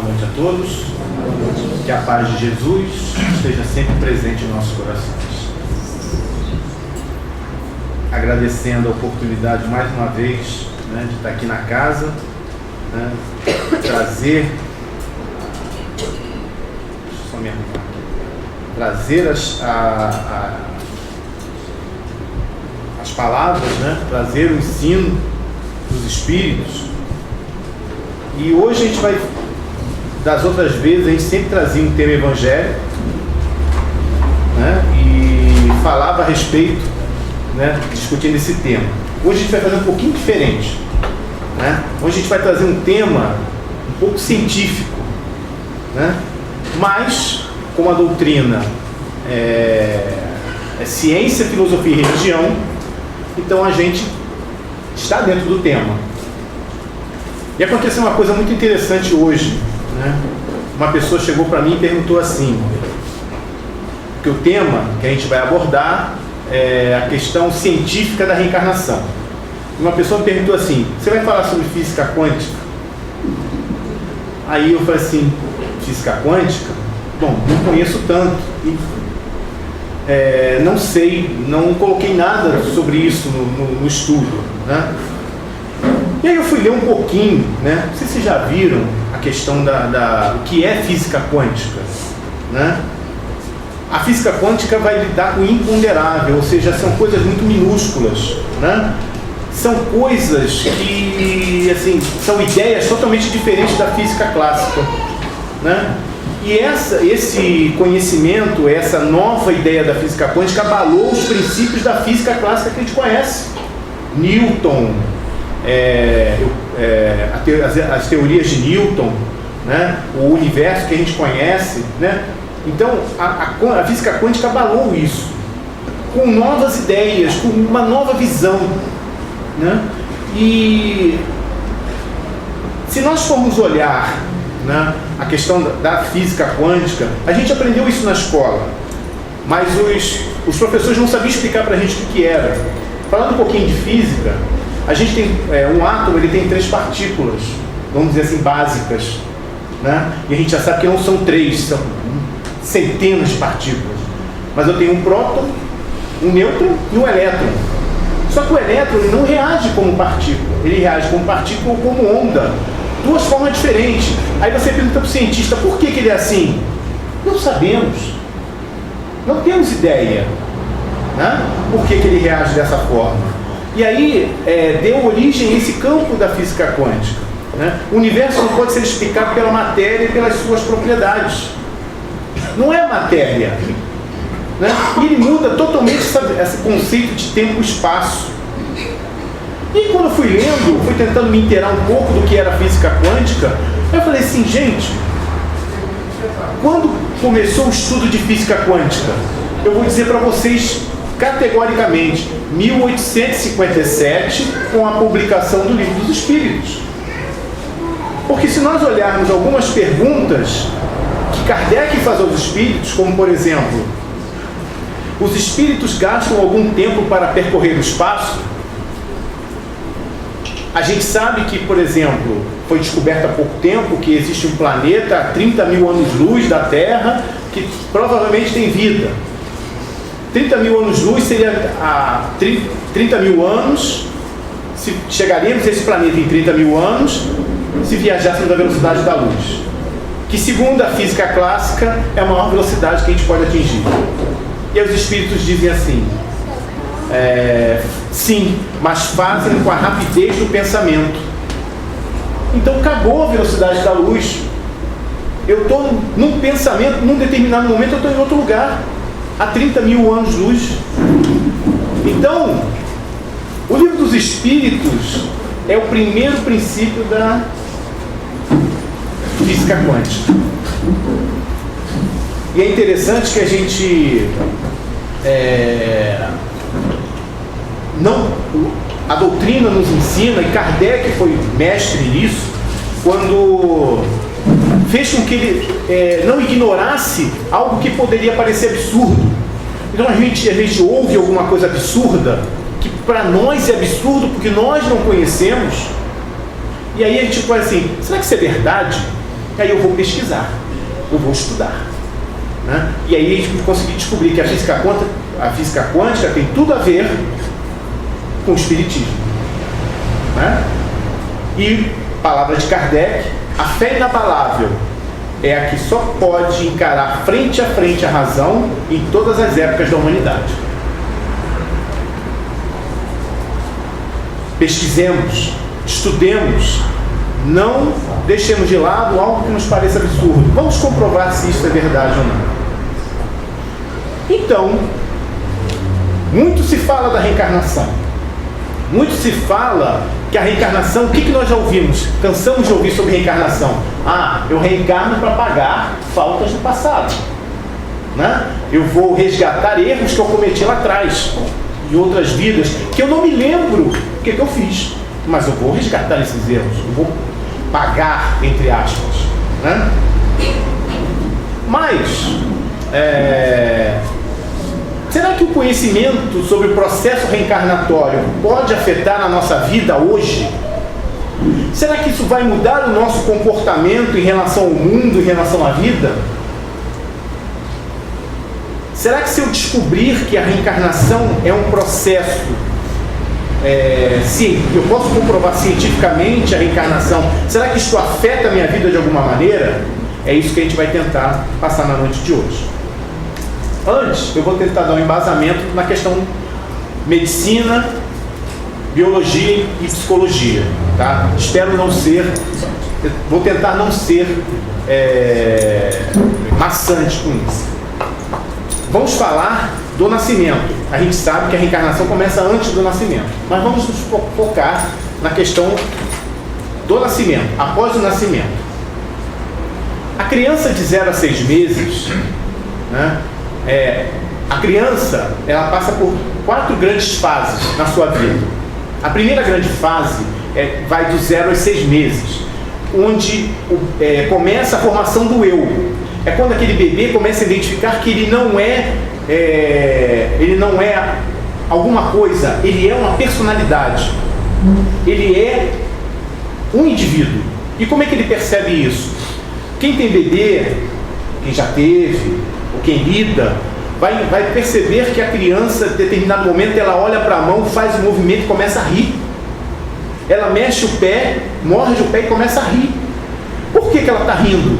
Boa noite a todos. Que a paz de Jesus esteja sempre presente em nossos corações. Agradecendo a oportunidade mais uma vez, né, de estar aqui na casa, né, trazer as palavras, né, trazer o ensino dos Espíritos. E hoje a gente vai, das outras vezes, a gente sempre trazia um tema evangélico, né, e falava a respeito, né, discutindo esse tema. Hoje a gente vai fazer um pouquinho diferente, né? Hoje a gente vai trazer um tema um pouco científico, né? Mas, como a doutrina é ciência, filosofia e religião, então a gente está dentro do tema. E aconteceu uma coisa muito interessante hoje, né? Uma pessoa chegou para mim e perguntou assim, que o tema que a gente vai abordar é a questão científica da reencarnação. Uma pessoa me perguntou assim: você vai falar sobre física quântica? Aí eu falei assim: física quântica? Bom, não conheço tanto e não sei, não coloquei nada sobre isso no estudo, né? E aí eu fui ler um pouquinho, né? Não sei se vocês já viram a questão o que é física quântica, né? A física quântica vai lidar com o imponderável, ou seja, são coisas muito minúsculas, né? São coisas que, assim, são ideias totalmente diferentes da física clássica, né? E esse conhecimento, essa nova ideia da física quântica abalou os princípios da física clássica que a gente conhece. Newton, as teorias de Newton, né? O universo que a gente conhece, né? Então, a física quântica abalou isso, com novas ideias, com uma nova visão, né? E se nós formos olhar, né, a questão da física quântica, a gente aprendeu isso na escola, mas os professores não sabiam explicar para a gente o que era. Falando um pouquinho de física, a gente tem um átomo, ele tem 3 partículas, vamos dizer assim, básicas, né? E a gente já sabe que não são 3, são centenas de partículas. Mas eu tenho um próton, um nêutron e um elétron. Só que o elétron ele não reage como partícula, ele reage como partícula ou como onda. 2 formas diferentes. Aí você pergunta para o cientista, por que ele é assim? Não sabemos. Não temos ideia, né? Por que ele reage dessa forma. E aí deu origem a esse campo da física quântica, né? O universo não pode ser explicado pela matéria e pelas suas propriedades. Não é matéria, né? E ele muda totalmente esse conceito de tempo e espaço. E quando eu fui lendo, fui tentando me inteirar um pouco do que era física quântica, eu falei assim, gente, quando começou o estudo de física quântica? Eu vou dizer para vocês categoricamente, 1857, com a publicação do Livro dos Espíritos. Porque se nós olharmos algumas perguntas que Kardec faz aos espíritos, como por exemplo, os espíritos gastam algum tempo para percorrer o espaço? A gente sabe que, por exemplo, foi descoberto há pouco tempo que existe um planeta a 30 mil anos-luz da Terra que provavelmente tem vida. 30 mil anos-luz seria 30 mil anos, se chegaríamos a esse planeta em 30 mil anos, se viajássemos da velocidade da luz, que segundo a física clássica é a maior velocidade que a gente pode atingir. E os espíritos dizem assim, sim, mas fazem com a rapidez do pensamento. Então acabou a velocidade da luz. Eu estou num pensamento, num determinado momento eu estou em outro lugar, a 30 mil anos-luz. Então, o Livro dos Espíritos é o primeiro princípio da física quântica. E é interessante que a gente a doutrina nos ensina, e Kardec foi mestre nisso, quando fez com que ele não ignorasse algo que poderia parecer absurdo. Então a gente ouve alguma coisa absurda, que para nós é absurdo porque nós não conhecemos, e aí a gente fala assim, será que isso é verdade? E aí eu vou pesquisar, eu vou estudar, né? E aí a gente conseguiu descobrir que a física quântica tem tudo a ver com o espiritismo, né? E, palavra de Kardec, a fé inabalável é a que só pode encarar frente a frente a razão em todas as épocas da humanidade. Pesquisemos, estudemos, não deixemos de lado algo que nos pareça absurdo. Vamos comprovar se isso é verdade ou não. Então, muito se fala da reencarnação. Muito se fala que a reencarnação, o que nós já ouvimos? Cansamos de ouvir sobre reencarnação. Ah, eu reencarno para pagar faltas do passado, né? Eu vou resgatar erros que eu cometi lá atrás, em outras vidas, que eu não me lembro o que eu fiz, mas eu vou resgatar esses erros, eu vou pagar, entre aspas, né? Mas, será que o conhecimento sobre o processo reencarnatório pode afetar na nossa vida hoje? Será que isso vai mudar o nosso comportamento em relação ao mundo, em relação à vida? Será que se eu descobrir que a reencarnação é um processo, sim, eu posso comprovar cientificamente a reencarnação, será que isso afeta a minha vida de alguma maneira? É isso que a gente vai tentar passar na noite de hoje. Antes, eu vou tentar dar um embasamento na questão medicina, biologia e psicologia, tá? Espero não ser, vou tentar não ser maçante com isso. Vamos falar do nascimento. A gente sabe que a reencarnação começa antes do nascimento, mas vamos nos focar na questão do nascimento, após o nascimento. A criança de 0 a 6 meses, né? A criança, ela passa por 4 grandes fases na sua vida. A primeira grande fase vai do 0 aos 6 meses, onde começa a formação do eu. É quando aquele bebê começa a identificar que ele não é alguma coisa, ele é uma personalidade, ele é um indivíduo. E como é que ele percebe isso? Quem tem bebê, quem já teve, ou quem lida, vai perceber que a criança, em determinado momento, ela olha para a mão, faz um movimento e começa a rir. Ela mexe o pé, morde o pé e começa a rir. Por que ela está rindo?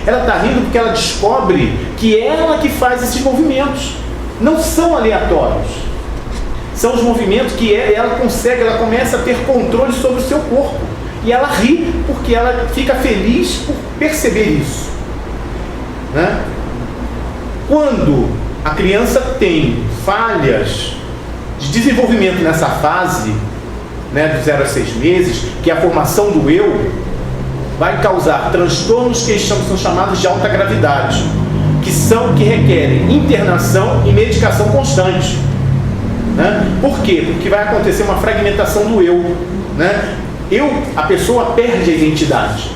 Ela está rindo porque ela descobre que é ela que faz esses movimentos. Não são aleatórios. São os movimentos que ela consegue, ela começa a ter controle sobre o seu corpo. E ela ri porque ela fica feliz por perceber isso, né? Quando a criança tem falhas de desenvolvimento nessa fase, né, dos 0 a 6 meses, que é a formação do eu, vai causar transtornos que são chamados de alta gravidade, que requerem internação e medicação constante, né? Por quê? Porque vai acontecer uma fragmentação do eu, né? A pessoa perde a identidade.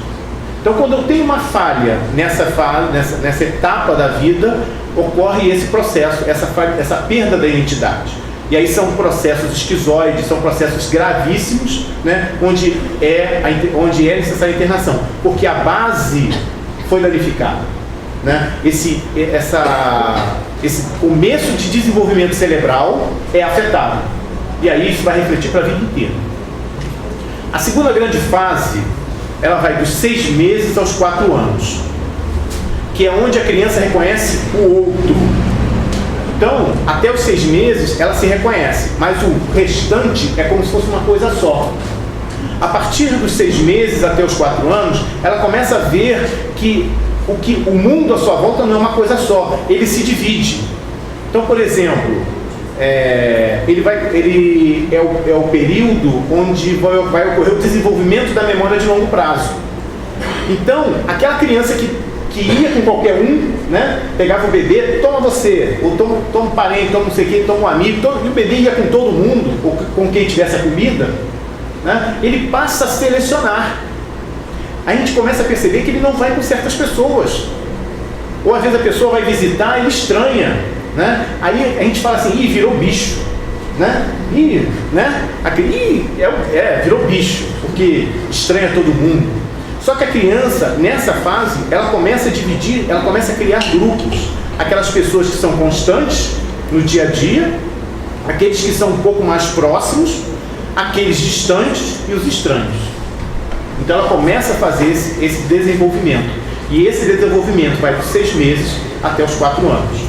Então, quando eu tenho uma falha nessa etapa da vida, ocorre esse processo, essa perda da identidade. E aí são processos esquizoides, são processos gravíssimos, né, onde é necessária a internação, porque a base foi danificada, né? Esse começo de desenvolvimento cerebral é afetado. E aí isso vai refletir para a vida inteira. A segunda grande fase, ela vai dos 6 meses aos 4 anos, que é onde a criança reconhece o outro. Então, até os 6 meses, ela se reconhece, mas o restante é como se fosse uma coisa só. A partir dos 6 meses até os 4 anos, ela começa a ver que o mundo à sua volta não é uma coisa só, ele se divide. Então, por exemplo, ele é o período onde vai ocorrer o desenvolvimento da memória de longo prazo. Então, aquela criança que ia com qualquer um, né, pegava o bebê, toma você, ou toma um parente, toma não sei quem, toma um amigo, e o bebê ia com todo mundo, ou com quem tivesse a comida, né, ele passa a selecionar. A gente começa a perceber que ele não vai com certas pessoas, ou às vezes a pessoa vai visitar e ele estranha, né? Aí a gente fala assim, virou bicho, né? Virou bicho, porque estranha todo mundo. Só que a criança, nessa fase, ela começa a dividir, ela começa a criar grupos. Aquelas pessoas que são constantes no dia a dia, aqueles que são um pouco mais próximos, aqueles distantes e os estranhos. Então ela começa a fazer esse desenvolvimento. E esse desenvolvimento vai dos 6 meses até os 4 anos.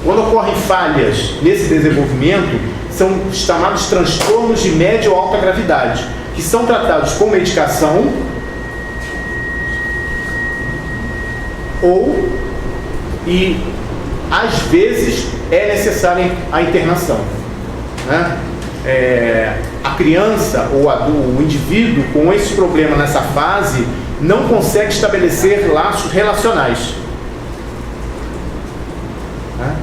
Quando ocorrem falhas nesse desenvolvimento, são os chamados transtornos de média ou alta gravidade, que são tratados com medicação e às vezes é necessária a internação, né? A criança ou o indivíduo com esse problema nessa fase não consegue estabelecer laços relacionais, né?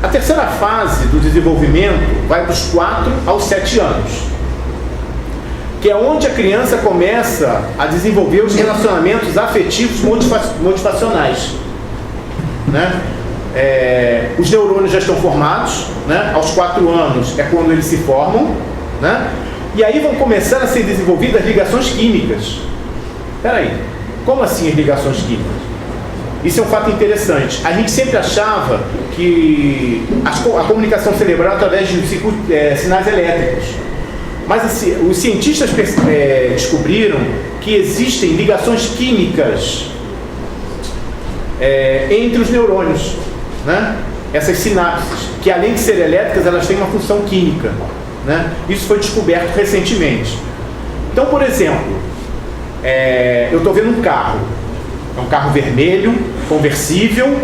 A terceira fase do desenvolvimento vai dos 4 aos 7 anos, que é onde a criança começa a desenvolver os relacionamentos afetivos motivacionais, né? Os neurônios já estão formados, né? Aos 4 anos é quando eles se formam, né? E aí vão começar a ser desenvolvidas ligações químicas. Espera aí, como assim as ligações químicas? Isso é um fato interessante. A gente sempre achava que a comunicação cerebral através de sinais elétricos. Mas assim, os cientistas descobriram que existem ligações químicas entre os neurônios, né? Essas sinapses, que além de ser elétricas, elas têm uma função química, né? Isso foi descoberto recentemente. Então, por exemplo, eu estou vendo um carro. É um carro vermelho, conversível,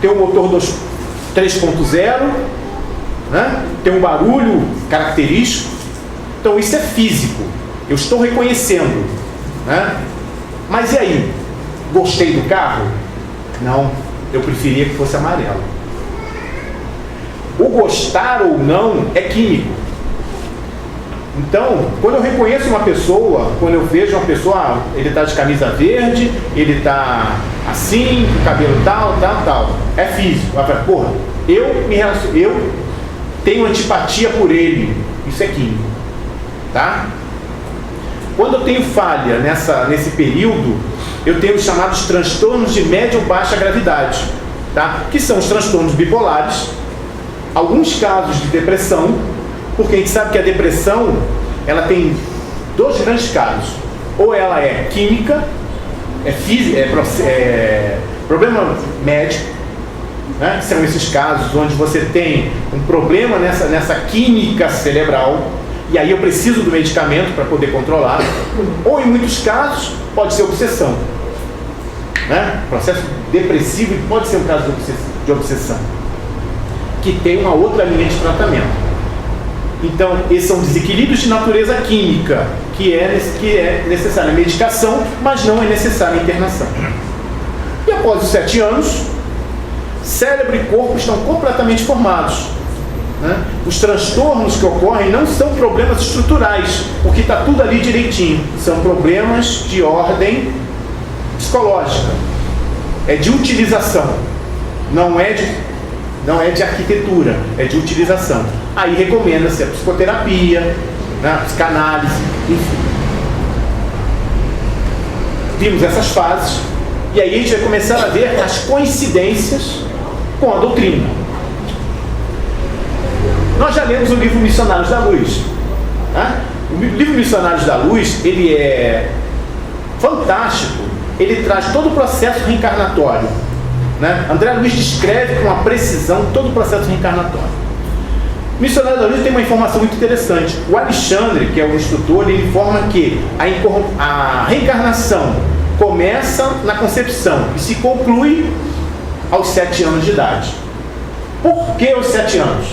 tem um motor 3.0, né? Tem um barulho característico. Então isso é físico, eu estou reconhecendo, né? Mas e aí? Gostei do carro? Não, eu preferia que fosse amarelo. O gostar ou não é químico. Então, quando eu reconheço uma pessoa, quando eu vejo uma pessoa, ele está de camisa verde, ele está assim, com cabelo tal, é físico. Porra, eu tenho antipatia por ele, isso é químico, tá? Quando eu tenho falha nesse período, eu tenho os chamados transtornos de média ou baixa gravidade, tá? Que são os transtornos bipolares, alguns casos de depressão, porque a gente sabe que a depressão, ela tem 2 grandes casos. Ou ela é química, problema médico, né? São esses casos onde você tem um problema nessa química cerebral, e aí eu preciso do medicamento para poder controlar. Ou em muitos casos, pode ser obsessão, né? Processo depressivo pode ser um caso de obsessão, que tem uma outra linha de tratamento. Então, esses são desequilíbrios de natureza química, que é necessária medicação, mas não é necessária internação. E após os 7 anos, cérebro e corpo estão completamente formados, né? Os transtornos que ocorrem não são problemas estruturais, porque está tudo ali direitinho. São problemas de ordem psicológica, é de utilização, não é de arquitetura, é de utilização. Aí recomenda-se a psicoterapia, né, a psicanálise, enfim. Vimos essas fases, e aí a gente vai começar a ver as coincidências com a doutrina. Nós já lemos o livro Missionários da Luz, né? O livro Missionários da Luz, ele é fantástico, ele traz todo o processo reencarnatório, né? André Luiz descreve com uma precisão todo o processo reencarnatório. Missionário da Luz tem uma informação muito interessante. O Alexandre, que é o instrutor, ele informa que a reencarnação começa na concepção e se conclui aos 7 anos de idade. Por que aos 7 anos?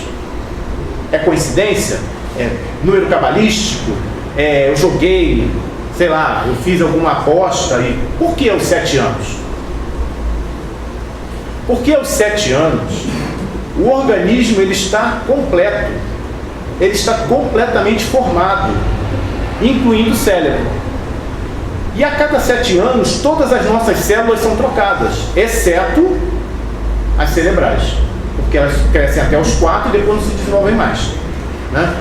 É coincidência? É número cabalístico? Eu joguei, sei lá, eu fiz alguma aposta e... Por que aos 7 anos? Porque aos 7 anos o organismo ele está completo, ele está completamente formado, incluindo o cérebro. E a cada 7 anos todas as nossas células são trocadas, exceto as cerebrais, porque elas crescem até os 4 e depois não se desenvolvem mais, né?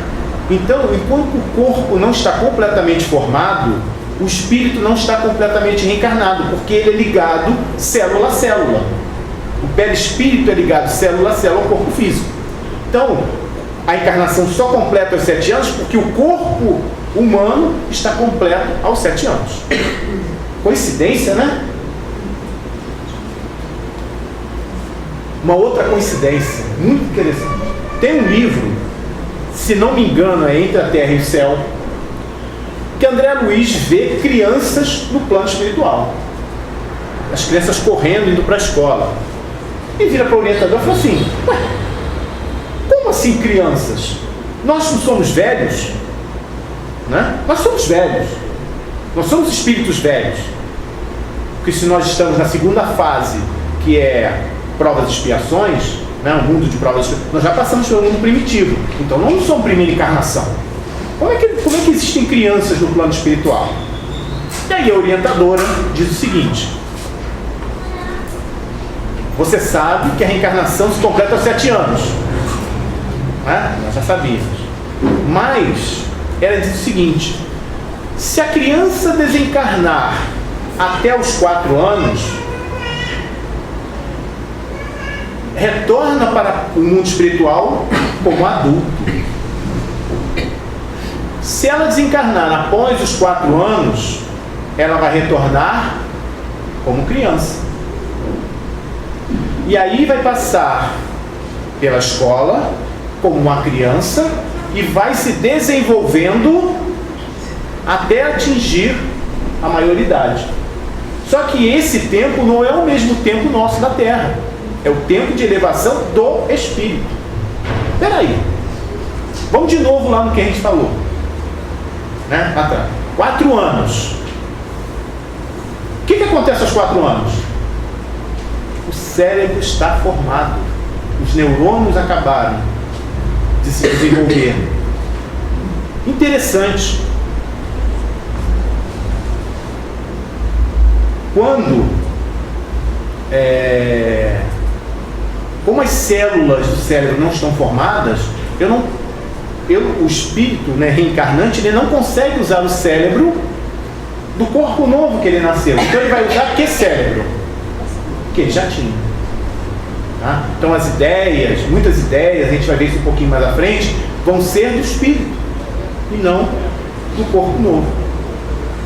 Então, enquanto o corpo não está completamente formado, o espírito não está completamente reencarnado, porque ele é ligado célula a célula. O perispírito é ligado célula a célula ao corpo físico. Então, a encarnação só completa aos 7 anos porque o corpo humano está completo aos 7 anos. Coincidência, né? Uma outra coincidência muito interessante. Tem um livro, se não me engano, é Entre a Terra e o Céu, que André Luiz vê crianças no plano espiritual. As crianças correndo, indo para a escola. E vira para o orientador e fala assim: ué, como assim crianças? Nós não somos velhos? Né? Nós somos velhos. Nós somos espíritos velhos. Porque se nós estamos na segunda fase, que é provas e expiações, né, um mundo de provas e expiações, nós já passamos pelo mundo primitivo. Então não somos primeira encarnação. Como é que existem crianças no plano espiritual? E aí a orientadora diz o seguinte: você sabe que a reencarnação se completa aos 7 anos. Né? Nós já sabíamos. Mas ela diz o seguinte: se a criança desencarnar até os 4 anos, retorna para o mundo espiritual como adulto. Se ela desencarnar após os 4 anos, ela vai retornar como criança. E aí vai passar pela escola como uma criança e vai se desenvolvendo até atingir a maioridade. Só que esse tempo não é o mesmo tempo nosso da Terra. É o tempo de elevação do espírito. Espera aí. Vamos de novo lá no que a gente falou. Né? 4 anos. O que acontece aos 4 anos? O cérebro está formado. Os neurônios acabaram de se desenvolver. Interessante. Quando como as células do cérebro não estão formadas, o espírito, né, reencarnante, ele não consegue usar o cérebro do corpo novo que ele nasceu. Então ele vai usar que cérebro? Que ele já tinha. Tá? Então as ideias, muitas ideias, a gente vai ver isso um pouquinho mais à frente, vão ser do espírito e não do corpo novo.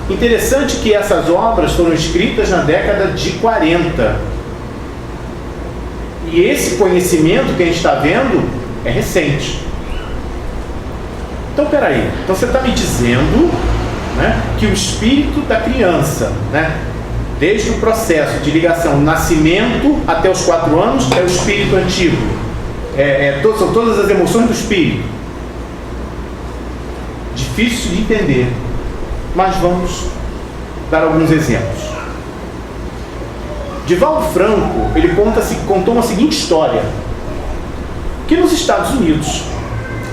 Interessante que essas obras foram escritas na década de 40. E esse conhecimento que a gente está vendo é recente. Então, peraí. Então você está me dizendo, né, que o espírito da criança, né, desde o processo de ligação, nascimento até os 4 anos, é o espírito antigo. São todas as emoções do espírito. Difícil de entender. Mas vamos dar alguns exemplos. Divaldo Franco, ele contou uma seguinte história, que nos Estados Unidos,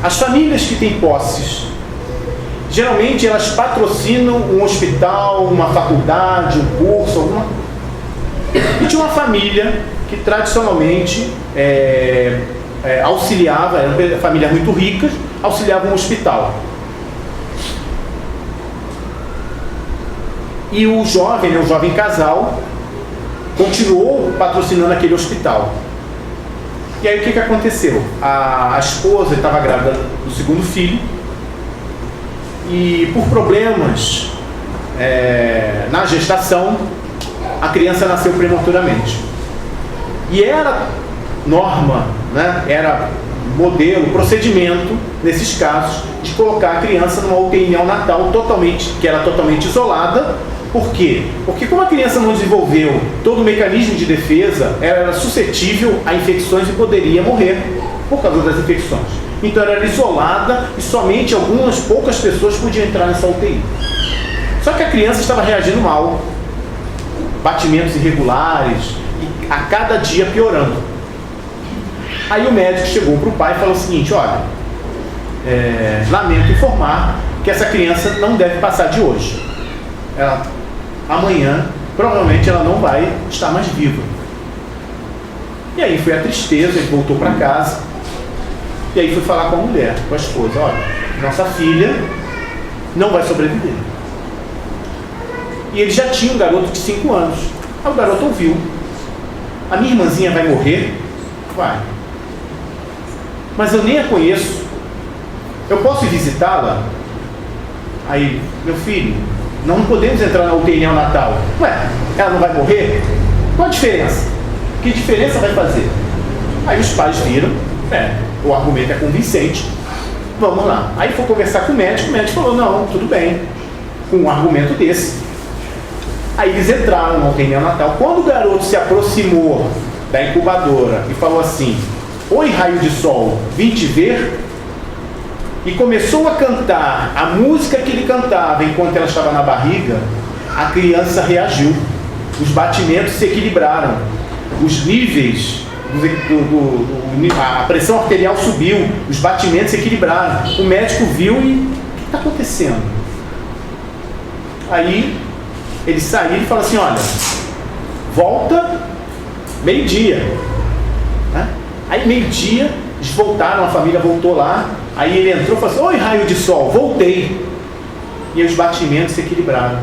as famílias que têm posses, geralmente elas patrocinam um hospital, uma faculdade, um curso, alguma coisa. E tinha uma família que tradicionalmente auxiliava, era uma família muito rica, auxiliava um hospital. E o jovem casal, continuou patrocinando aquele hospital. E aí o que aconteceu? A esposa estava grávida do segundo filho e por problemas na gestação, a criança nasceu prematuramente. E era norma, né? Era modelo, procedimento, nesses casos, de colocar a criança numa UTI neonatal que era totalmente isolada. Por quê? Porque como a criança não desenvolveu todo o mecanismo de defesa, ela era suscetível a infecções e poderia morrer por causa das infecções. Então ela era isolada e somente algumas poucas pessoas podiam entrar nessa UTI. Só que a criança estava reagindo mal, batimentos irregulares e a cada dia piorando. Aí o médico chegou para o pai e falou o seguinte: olha, lamento informar que essa criança não deve passar de hoje. Amanhã, provavelmente ela não vai estar mais viva. E aí foi a tristeza, ele voltou para casa. E aí foi falar com a mulher, com a esposa: olha, nossa filha não vai sobreviver. E ele já tinha um garoto de 5 anos. Aí o garoto ouviu: a minha irmãzinha vai morrer? Vai. Mas eu nem a conheço. Eu posso ir visitá-la? Aí, meu filho, não podemos entrar na UTI neonatal. Ué, ela não vai morrer? Qual a diferença? Que diferença vai fazer? Aí os pais viram, o argumento é convincente, vamos lá. Aí foi conversar com o médico falou: não, tudo bem, com um argumento desse. Aí eles entraram na UTI neonatal. Quando o garoto se aproximou da incubadora e falou assim: oi, raio de sol, vim te ver, e começou a cantar a música que ele cantava enquanto ela estava na barriga, a criança reagiu. Os batimentos se equilibraram, os níveis, a pressão arterial subiu, os batimentos se equilibraram. O médico viu e: o que está acontecendo? Aí ele saiu e falou assim: olha, volta meio-dia. Aí meio-dia, eles voltaram, a família voltou lá. Aí ele entrou e falou assim: oi, raio de sol, voltei. E os batimentos se equilibraram.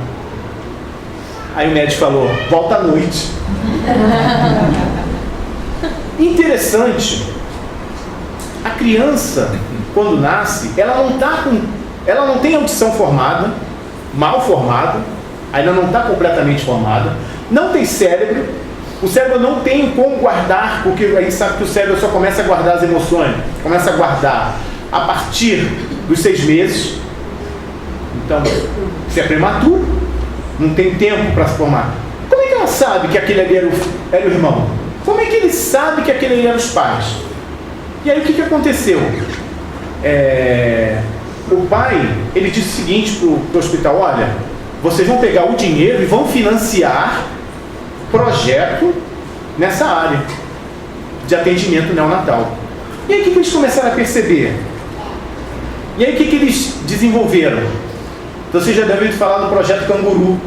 Aí o médico falou: volta à noite. Interessante, a criança, quando nasce, ela não tem audição formada, mal formada, ainda não está completamente formada, não tem cérebro, o cérebro não tem como guardar, porque a gente sabe que o cérebro só começa a guardar as emoções, começa a guardar a partir dos 6 meses. Então, se é prematuro, não tem tempo para se formar. Como é que ela sabe que aquele ali era o irmão? Como é que ele sabe que aquele ali eram os pais? E aí o que aconteceu? O pai, ele disse o seguinte para o hospital: olha, vocês vão pegar o dinheiro e vão financiar projeto nessa área de atendimento neonatal. E aí o que eles começaram a perceber? E aí o que eles desenvolveram? Vocês já devem falar do projeto Canguru,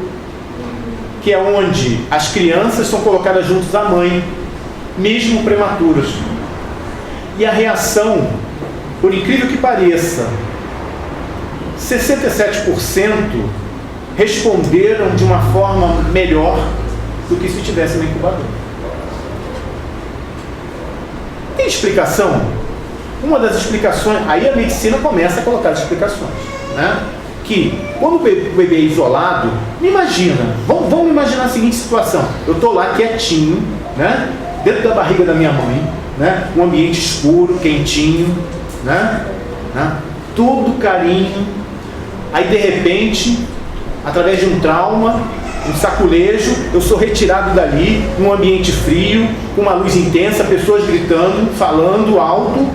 que é onde as crianças são colocadas juntos à mãe, mesmo prematuras. E a reação, por incrível que pareça, 67% responderam de uma forma melhor do que se estivesse na incubadora. Tem explicação? Uma das explicações, aí a medicina começa a colocar as explicações, né? Que quando o bebê é isolado, vamos imaginar a seguinte situação: eu estou lá quietinho, né, dentro da barriga da minha mãe, né, um ambiente escuro, quentinho, né, todo carinho. Aí de repente, através de um trauma, um saculejo, eu sou retirado dali, num ambiente frio, com uma luz intensa, pessoas gritando, falando alto.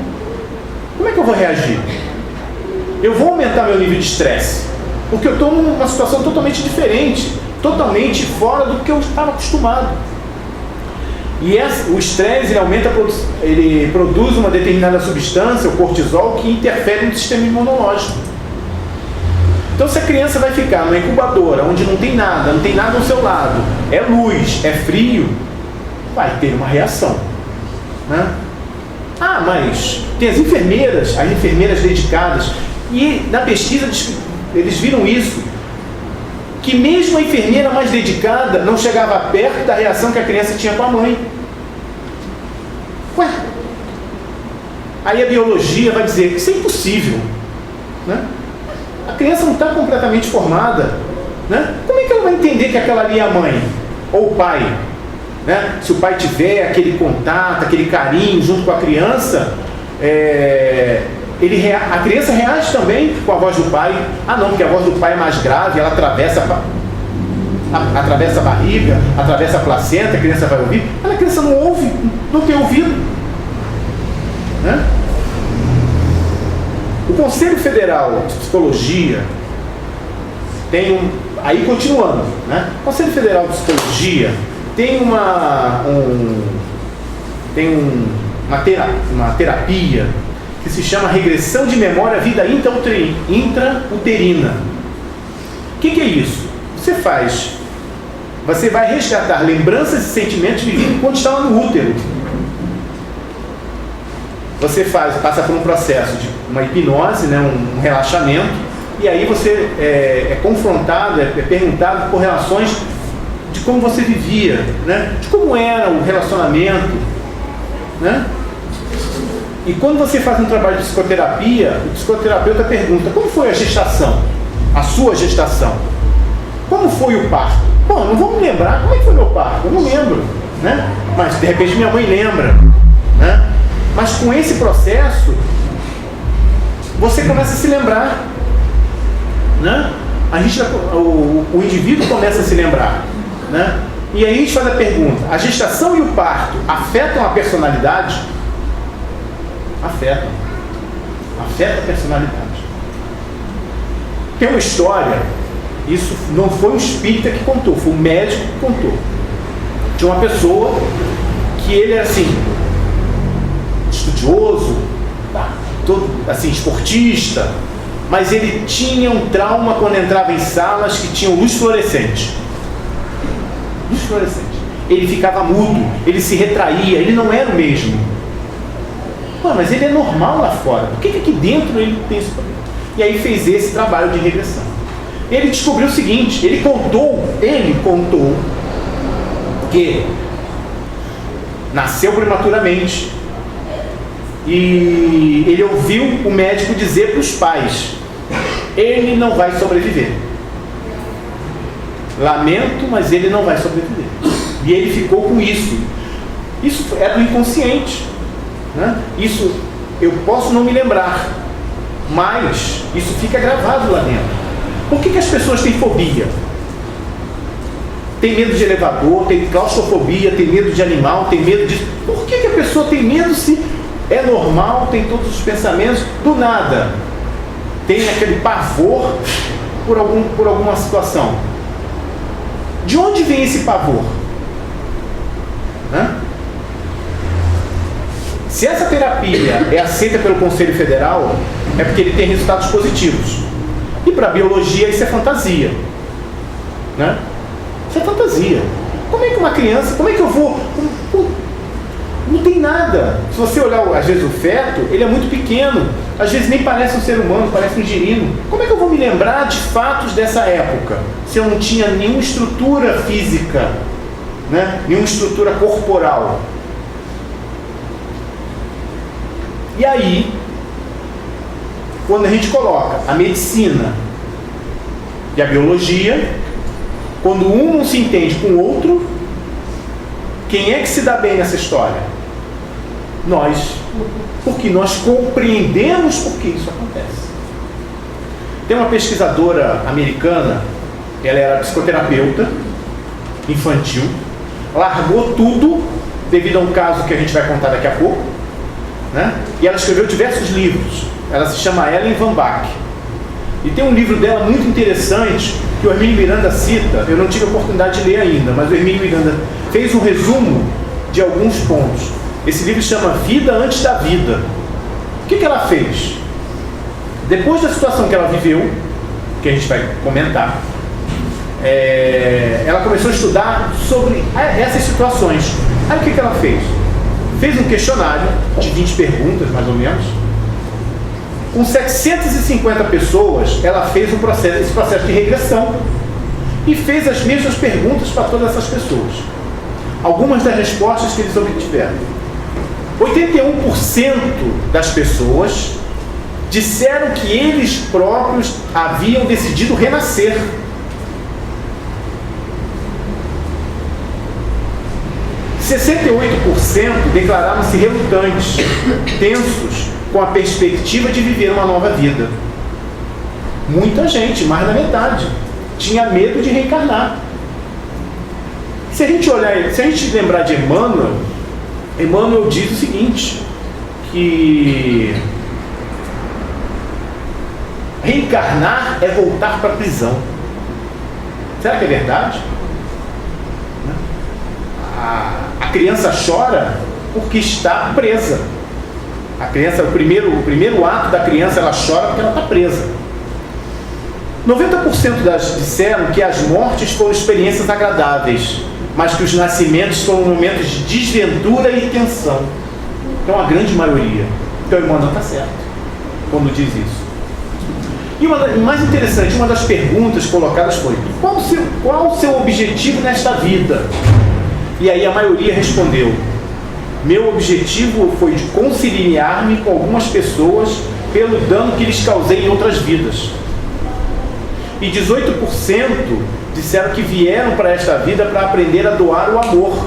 Como é que eu vou reagir? Eu vou aumentar meu nível de estresse, porque eu estou numa situação totalmente diferente, totalmente fora do que eu estava acostumado. E o estresse, ele produz uma determinada substância, o cortisol, que interfere no sistema imunológico. Então, se a criança vai ficar numa incubadora, onde não tem nada ao seu lado, é luz, é frio, vai ter uma reação, né? Ah, mas tem as enfermeiras dedicadas, e na pesquisa eles viram isso, que mesmo a enfermeira mais dedicada não chegava perto da reação que a criança tinha com a mãe. Ué, aí a biologia vai dizer que isso é impossível, né? A criança não está completamente formada, né? Como é que ela vai entender que aquela ali é a mãe ou o pai, né? Se o pai tiver aquele contato, aquele carinho junto com a criança, a criança reage também com a voz do pai. Ah não, porque a voz do pai é mais grave, ela atravessa a barriga, atravessa a placenta, a criança vai ouvir. Mas a criança não ouve, não tem ouvido, né? O Conselho Federal de Psicologia tem aí continuando, né? O Conselho Federal de Psicologia tem uma terapia que se chama regressão de memória à vida intrauterina. O que é isso? Você vai resgatar lembranças e sentimentos vividos enquanto estava no útero. Você passa por um processo de uma hipnose, né, um relaxamento, e aí você é confrontado, é perguntado por relações de como você vivia, né? De como era o relacionamento, né? E quando você faz um trabalho de psicoterapia, o psicoterapeuta pergunta: como foi a gestação? A sua gestação? Como foi o parto? Bom, não vou me lembrar. Como é que foi meu parto? Eu não lembro, né? Mas de repente minha mãe lembra, né? Mas com esse processo você começa a se lembrar, né? O indivíduo começa a se lembrar, né? E aí a gente faz a pergunta: a gestação e o parto afetam a personalidade? Afeta a personalidade. Tem uma história, isso não foi um espírita que contou, foi um médico que contou, de uma pessoa que ele era assim, estudioso, todo assim, esportista, mas ele tinha um trauma quando entrava em salas que tinham luz fluorescente. Luz fluorescente. Ele ficava mudo, ele se retraía, ele não era o mesmo. Pô, mas ele é normal lá fora, por que aqui dentro ele tem esse problema? E aí fez esse trabalho de regressão. Ele descobriu o seguinte: ele contou que nasceu prematuramente e ele ouviu o médico dizer para os pais: ele não vai sobreviver. Lamento, mas ele não vai sobreviver. E ele ficou com isso. Isso é do inconsciente, né? Isso eu posso não me lembrar, mas isso fica gravado lá dentro. Por que as pessoas têm fobia? Tem medo de elevador, tem claustrofobia, tem medo de animal, tem medo disso. Por que a pessoa tem medo se é normal, tem todos os pensamentos? Do nada tem aquele pavor por alguma situação. De onde vem esse pavor? Né? Se essa terapia é aceita pelo Conselho Federal, é porque ele tem resultados positivos. E para a biologia isso é fantasia, né? Isso é fantasia. Como é que uma criança, como é que eu vou... Não tem nada. Se você olhar, às vezes, o feto, ele é muito pequeno. Às vezes nem parece um ser humano, parece um girino. Como é que eu vou me lembrar de fatos dessa época, se eu não tinha nenhuma estrutura física, né? Nenhuma estrutura corporal? E aí, quando a gente coloca a medicina e a biologia, quando um não se entende com o outro, quem é que se dá bem nessa história? Nós. Porque nós compreendemos por que isso acontece. Tem uma pesquisadora americana, ela era psicoterapeuta infantil, largou tudo devido a um caso que a gente vai contar daqui a pouco, né? E ela escreveu diversos livros. Ela se chama Ellen Van Bach. E tem um livro dela muito interessante que o Hermínio Miranda cita. Eu não tive a oportunidade de ler ainda, mas o Hermínio Miranda fez um resumo de alguns pontos. Esse livro chama Vida Antes da Vida. O que ela fez? Depois da situação que ela viveu, que a gente vai comentar, ela começou a estudar sobre essas situações. Aí o que ela fez? Fez um questionário de 20 perguntas, mais ou menos. Com 750 pessoas, ela fez esse processo de regressão e fez as mesmas perguntas para todas essas pessoas. Algumas das respostas que eles obtiveram: 81% das pessoas disseram que eles próprios haviam decidido renascer. 68% declararam-se relutantes, tensos com a perspectiva de viver uma nova vida. Muita gente, mais da metade, tinha medo de reencarnar. Se a gente lembrar de Emmanuel diz o seguinte, que reencarnar é voltar para a prisão. Será que é verdade? A criança chora porque está presa. A criança, o primeiro ato da criança, ela chora porque ela está presa. 90% disseram que as mortes foram experiências agradáveis, mas que os nascimentos foram momentos de desventura e tensão. Então a grande maioria. Então o Emmanuel está certo quando diz isso. E o mais interessante, uma das perguntas colocadas foi: qual o seu objetivo nesta vida? E aí a maioria respondeu: meu objetivo foi de conciliar-me com algumas pessoas pelo dano que lhes causei em outras vidas. E 18% disseram que vieram para esta vida para aprender a doar o amor.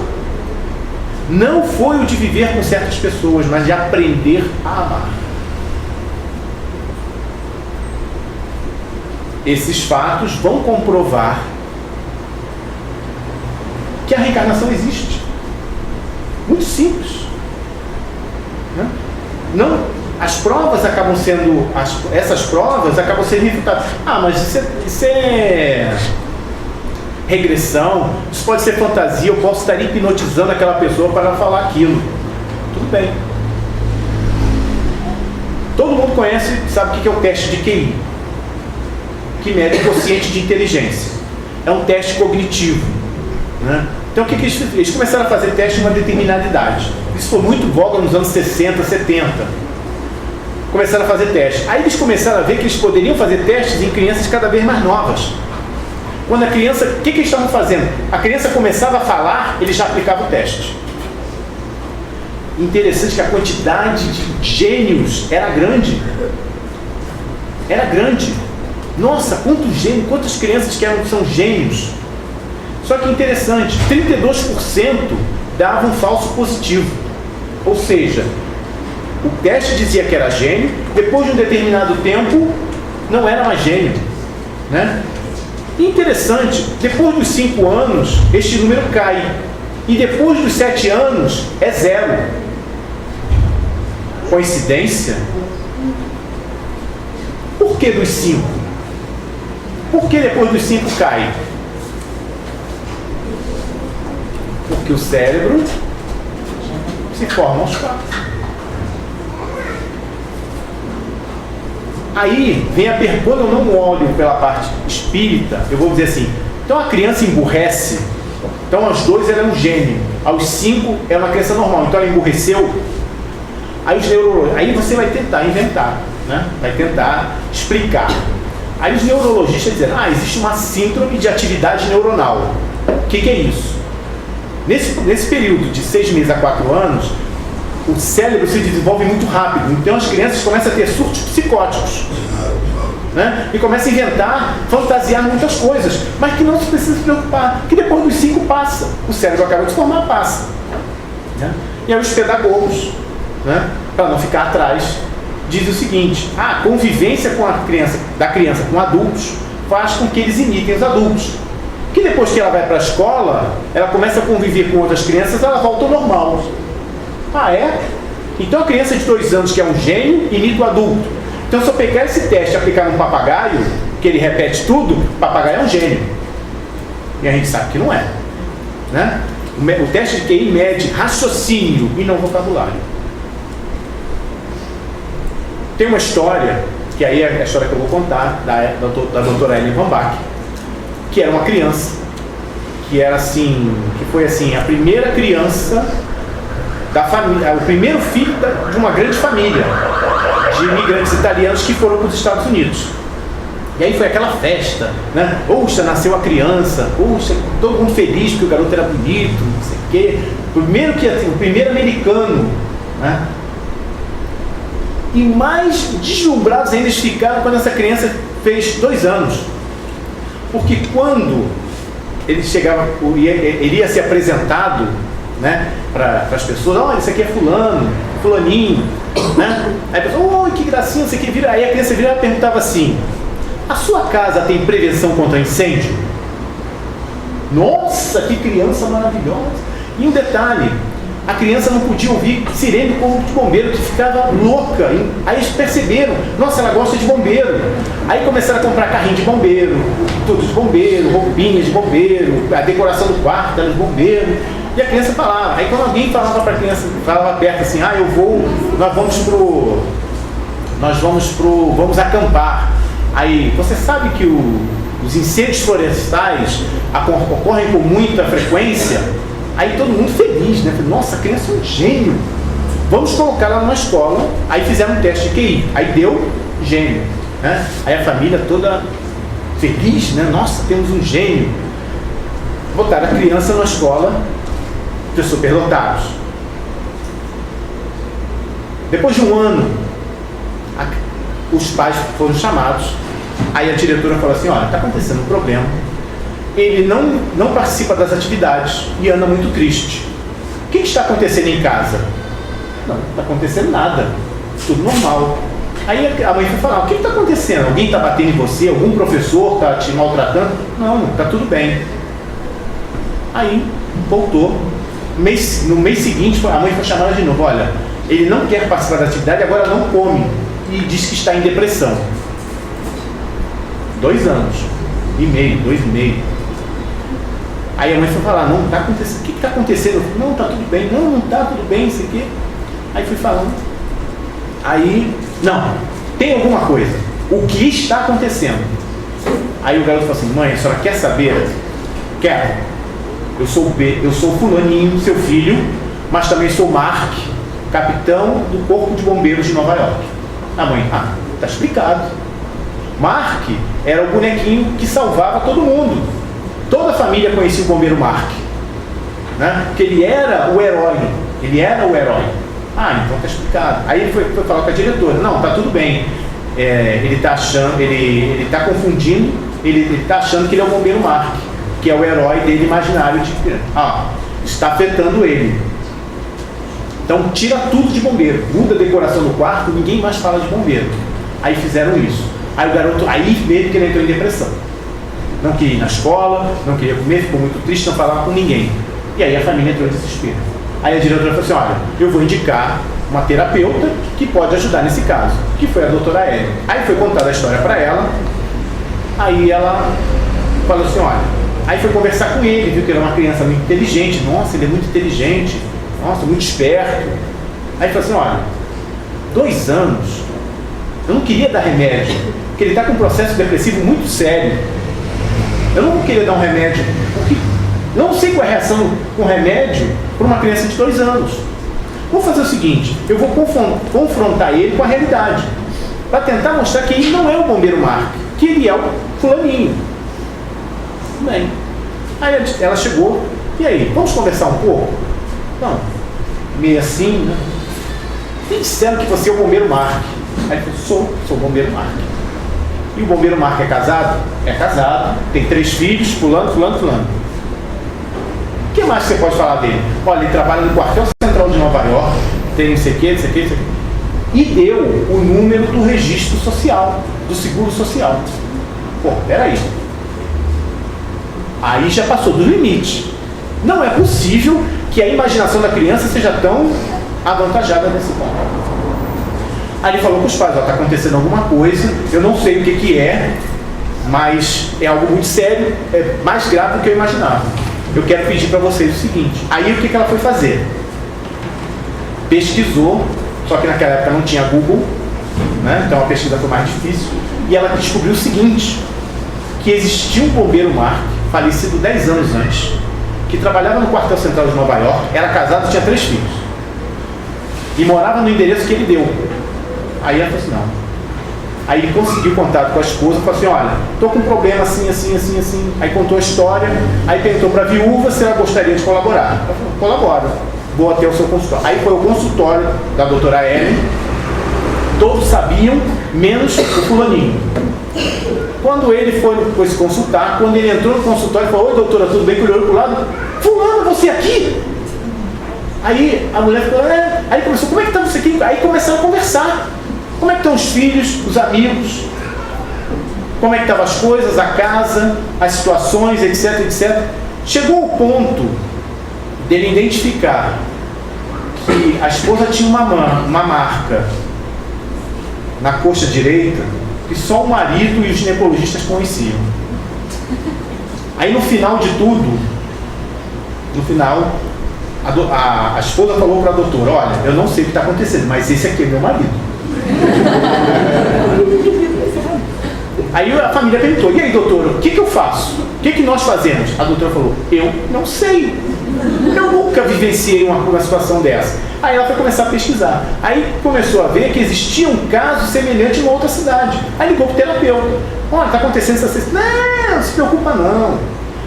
Não foi o de viver com certas pessoas, mas de aprender a amar. Esses fatos vão comprovar que a reencarnação existe. Muito simples. Não, as provas acabam sendo, essas provas acabam sendo refutadas. Mas isso é regressão, isso pode ser fantasia, eu posso estar hipnotizando aquela pessoa para falar aquilo. Tudo bem. Todo mundo conhece, sabe o que é o teste de QI, que mede o quociente de inteligência. É um teste cognitivo, né? Então o que eles fizeram? Eles começaram a fazer teste em uma determinada idade. Isso foi muito voga nos anos 60, 70. Começaram a fazer teste. Aí eles começaram a ver que eles poderiam fazer testes em crianças cada vez mais novas. Quando a criança, o que eles estavam fazendo? A criança começava a falar, eles já aplicavam o teste. Interessante que a quantidade de gênios era grande. Era grande. Nossa, quantos gênios, quantas crianças que são gênios. Só que interessante, 32% davam um falso positivo. Ou seja, o teste dizia que era gênio, depois de um determinado tempo, não era mais gênio, né? Interessante, depois dos 5 anos, este número cai. E depois dos 7 anos, é 0. Coincidência? Por que dos 5? Por que depois dos 5 cai? Porque o cérebro se forma aos 4. Aí vem a pergunta, quando eu não olho pela parte espírita, eu vou dizer assim, então a criança emburrece, então aos 2 ela é um gênio, aos 5 é uma criança normal, então ela emburreceu. Aí você vai tentar inventar, né? Vai tentar explicar. Aí os neurologistas dizem, existe uma síndrome de atividade neuronal. O que é isso? Nesse período de 6 meses a 4 anos, o cérebro se desenvolve muito rápido. Então as crianças começam a ter surtos psicóticos, né? E começam a inventar, fantasiar muitas coisas, mas que não se precisa se preocupar, que depois dos 5 passa. O cérebro acaba de se formar, passa, né? E aí os pedagogos, né, para não ficar atrás, dizem o seguinte: a convivência da criança com adultos faz com que eles imitem os adultos. Que depois que ela vai para a escola, ela começa a conviver com outras crianças, ela volta ao normal. É? Então a criança de 2 anos que é um gênio, imita o adulto. Então se eu pegar esse teste e aplicar num papagaio, que ele repete tudo, o papagaio é um gênio. E a gente sabe que não é, né? O teste de QI mede raciocínio e não vocabulário. Tem uma história, que aí é a história que eu vou contar, da doutora Ellen Van Bach, que era uma criança, que foi a primeira criança da família, o primeiro filho de uma grande família de imigrantes italianos que foram para os Estados Unidos. E aí foi aquela festa, né? Poxa, nasceu a criança, poxa, todo mundo feliz porque o garoto era bonito, não sei o quê. O primeiro americano, né? E mais deslumbrados ainda eles ficaram quando essa criança fez 2 anos. Porque quando ele chegava, ele ia ser apresentado, né, para as pessoas, isso aqui é fulano, fulaninho, né? Aí a pessoa, que gracinha, isso aqui vira. Aí a criança virava e perguntava assim: a sua casa tem prevenção contra incêndio? Nossa, que criança maravilhosa! E um detalhe, a criança não podia ouvir sirene do corpo de bombeiro, que ficava louca. Aí eles perceberam, nossa, ela gosta de bombeiro. Aí começaram a comprar carrinho de bombeiro, tudo de bombeiro, roupinhas de bombeiro, a decoração do quarto era de bombeiro. E a criança falava. Aí quando alguém falava para a criança, falava perto assim, vamos acampar. Aí, você sabe que os incêndios florestais ocorrem com muita frequência? Aí todo mundo feliz, né? Nossa, a criança é um gênio. Vamos colocar ela numa escola. Aí fizeram um teste de QI. Aí deu gênio. né? Aí a família toda feliz, né? Nossa, temos um gênio. Botaram a criança na escola de superdotados. Depois de um ano, os pais foram chamados. Aí a diretora falou assim: olha, está acontecendo um problema. Ele não participa das atividades e anda muito triste. O que está acontecendo em casa? Não está acontecendo nada. Tudo normal. Aí a mãe foi falar: o que está acontecendo? Alguém está batendo em você? Algum professor está te maltratando? Não, está tudo bem. Aí voltou. No mês seguinte, a mãe foi chamada de novo: olha, ele não quer participar da atividade, agora não come. E diz que está em depressão. 2 anos e meio, 2,5. Aí a mãe foi falar: não, está acontecendo. O que está acontecendo? Não, está tudo bem. Não está tudo bem, isso aqui. Aí fui falando. Aí, não, tem alguma coisa. O que está acontecendo? Aí o garoto falou assim: mãe, a senhora quer saber? Quero. Eu sou fulaninho, seu filho, mas também sou Mark, capitão do Corpo de Bombeiros de Nova York. A mãe: tá explicado. Mark era o bonequinho que salvava todo mundo. Toda a família conhecia o bombeiro Mark, né? Porque ele era o herói. Então tá explicado. Aí ele foi falar com a diretora: não, tá tudo bem. Ele tá achando, ele tá confundindo, ele tá achando que ele é o bombeiro Mark, que é o herói dele imaginário de está afetando ele. Então tira tudo de bombeiro, muda a decoração do quarto, ninguém mais fala de bombeiro. Aí fizeram isso. Aí o garoto, mesmo que ele entrou em depressão. Não queria ir na escola, não queria comer, ficou muito triste, não falava com ninguém. E aí a família entrou em desespero. Aí a diretora falou assim: olha, eu vou indicar uma terapeuta que pode ajudar nesse caso, que foi a doutora Ellen. Aí foi contada a história para ela. Aí ela falou assim: olha, aí foi conversar com ele, viu que ele era uma criança muito inteligente. Nossa, ele é muito inteligente, nossa, muito esperto. Aí falou assim: olha, 2 anos, eu não queria dar remédio, porque ele está com um processo depressivo muito sério. Eu não queria dar um remédio, porque não sei qual é a reação com remédio para uma criança de 2 anos. Vou fazer o seguinte: eu vou confrontar ele com a realidade, para tentar mostrar que ele não é o bombeiro Mark, que ele é o fulaninho. Bem, aí ela chegou: e aí, vamos conversar um pouco? Não, meio assim, né? Me disseram que você é o bombeiro Mark. Aí ele falou: sou o bombeiro Mark. E o bombeiro Mark é casado? É casado, tem 3 filhos, fulano. O que mais você pode falar dele? Olha, ele trabalha no quartel central de Nova York, tem não sei o que. E deu o número do registro social, do seguro social. Pô, peraí. Aí já passou do limite. Não é possível que a imaginação da criança seja tão avantajada nesse ponto. Aí ele falou com os pais: está acontecendo alguma coisa, eu não sei o que é, mas é algo muito sério, é mais grave do que eu imaginava. Eu quero pedir para vocês o seguinte. Aí o que ela foi fazer? Pesquisou, só que naquela época não tinha Google, né? Então a pesquisa foi mais difícil, e ela descobriu o seguinte: que existia um bombeiro Mark, falecido 10 anos antes, que trabalhava no quartel central de Nova York, era casado e tinha 3 filhos, e morava no endereço que ele deu. Aí ela falou assim: não. Aí ele conseguiu contato com a esposa e falou assim: olha, estou com um problema assim. Aí contou a história, aí perguntou para a viúva se ela gostaria de colaborar. Ela falou: colabora, vou até o seu consultório. Aí foi o consultório da doutora Ellen. Todos sabiam, menos o fulaninho. Quando ele foi se consultar, quando ele entrou no consultório, falou: oi doutora, tudo bem? Olhou para o lado: fulano, você aqui? Aí a mulher falou: Aí começou: como é que está você aqui? Aí começaram a conversar. Como é que estão os filhos, os amigos? Como é que estavam as coisas, a casa, as situações, etc. Chegou o ponto dele identificar que a esposa tinha uma marca na coxa direita que só o marido e os ginecologistas conheciam. Aí no final de tudo, a esposa falou para a doutora: olha, eu não sei o que está acontecendo, mas esse aqui é meu marido. Aí a família perguntou: e aí doutora, o que eu faço? O que nós fazemos? A doutora falou: eu não sei. Eu nunca vivenciei uma situação dessa. Aí ela foi começar a pesquisar. Aí começou a ver que existia um caso semelhante em uma outra cidade. Aí ligou para o terapeuta. Olha, está acontecendo essa coisa. Não se preocupa não.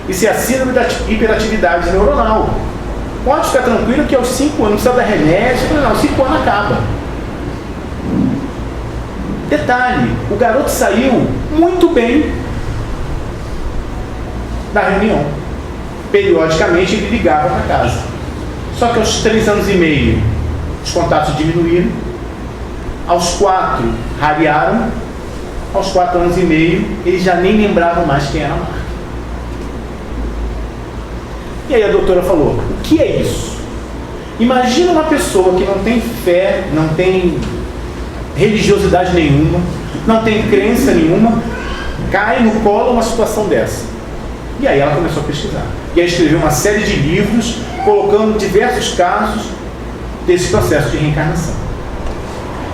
Isso é a síndrome da hiperatividade neuronal. Pode ficar tranquilo que aos 5 anos, não precisa dar remédio. Não, aos 5 anos acaba. Detalhe, o garoto saiu muito bem da reunião. Periodicamente ele ligava para casa. Só que aos 3 anos e meio os contatos diminuíram, aos 4 rarearam, aos 4 anos e meio eles já nem lembravam mais quem era a Marta. E aí a doutora falou, o que é isso? Imagina uma pessoa que não tem fé, não tem religiosidade nenhuma, não tem crença nenhuma, cai no colo uma situação dessa. E aí ela começou a pesquisar. E aí escreveu uma série de livros, colocando diversos casos desse processo de reencarnação.